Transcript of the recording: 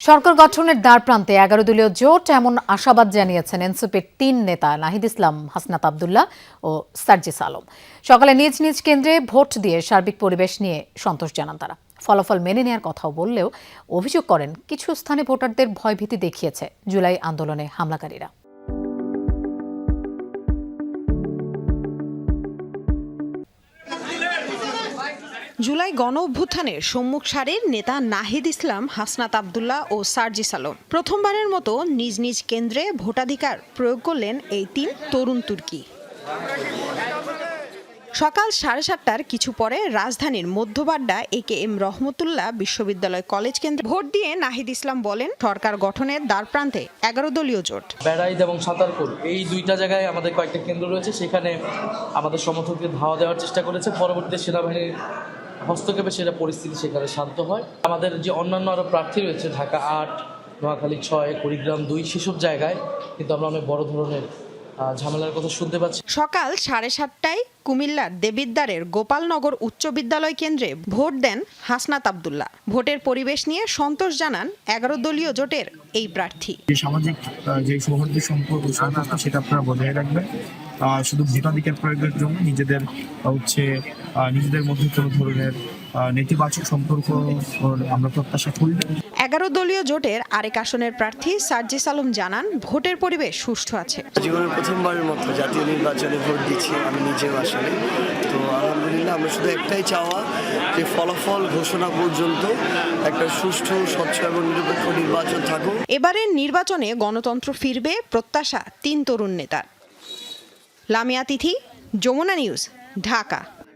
সরকার গঠনের দ্বারপ্রান্তে 11 দলীয় জোট এমন আশাবাদ জানিয়েছেন এনসিপির 3 নেতা নাহিদ ইসলাম, হাসনাত আব্দুল্লাহ ও সার্জিস আলম। সকালে নিজ নিজ কেন্দ্রে ভোট দিয়ে সার্বিক পরিবেশ নিয়ে সন্তোষ জানান তারা। ফলাফল মেনে নেওয়ার কথাও বললেও অভিযোগ করেন কিছু স্থানে ভোটারদের ভয়ভীতি দেখিয়েছে জুলাই আন্দোলনে হামলাকারীরা। জুলাই গণ অভ্যুত্থানের সম্মুখ সারির নেতা নাহিদ ইসলাম, হাসনাত আব্দুল্লাহ ও সার্জিস আলম প্রথমবারের মতো নিজ নিজ কেন্দ্রে ভোটাধিকার প্রয়োগ করলেন এই 3 তরুণ তুর্কি। সকাল 7:30টার কিছু পরে রাজধানীর মধ্যবাড্ডা AKM রহমতুল্লাহ বিশ্ববিদ্যালয় কলেজ কেন্দ্রে ভোট দিয়ে নাহিদ ইসলাম বলেন, সরকার গঠনের দ্বারপ্রান্তে 11 দলীয় জোট। বেড়াইদ এবং সাঁতারকুল এই দুইটা জায়গায় আমাদের কয়েকটা কেন্দ্র রয়েছে, সেখানে আমাদের সমর্থকদের ধাওয়া দেওয়ার চেষ্টা করেছে। পরবর্তীতে সেনাবাহিনীর হস্তক্ষেপে সেটা পরিস্থিতি সেখানে শান্ত হয়। আমাদের যে অন্যান্য আরও প্রার্থী রয়েছে ঢাকা 8, নোয়াখালী 6, কুড়িগ্রাম 2, সেসব জায়গায় কিন্তু আমরা অনেক বড় ধরনের ঝামেলার কথা শুনতে পাচ্ছি। সকাল 7:30টায় কুমিল্লার দেবিদ্বারের গোপালনগর উচ্চ বিদ্যালয় কেন্দ্রে ভোট দেন হাসনাত আব্দুল্লাহ। ভোটের পরিবেশ নিয়ে সন্তোষ জানান 11 দলীয় জোটের এই প্রার্থী। সামাজিক যে সৌহার্দ্য সম্পর্ক সেটা আপনারা বজায় রাখবেন। শুধু ভোটাধিকার প্রয়োগের জন্য নিজেদের মধ্যে কোনো ধরনের নেতিবাচক সম্পর্ক আমরা প্রত্যাশা করি। 11 দলীয় জোটের আরেক আসনের প্রার্থী সার্জিস আলম জানান, ভোটের পরিবেশ সুষ্ঠু আছে। জীবনের প্রথমবারের মতো জাতীয় নির্বাচনে ভোট দিচ্ছি আমি নিজেও আসলে। তো আলহামদুলিল্লাহ, আমরা শুধু একটাই চাওয়া যে ফলাফল ঘোষণা পর্যন্ত একটা সুষ্ঠু, স্বচ্ছ এবং নিরপেক্ষ নির্বাচন থাকুক। এবারের নির্বাচনে গণতন্ত্র ফিরবে প্রত্যাশা 3 তরুণ নেতার। লামিয়া তিথি, যমুনা নিউজ, ঢাকা।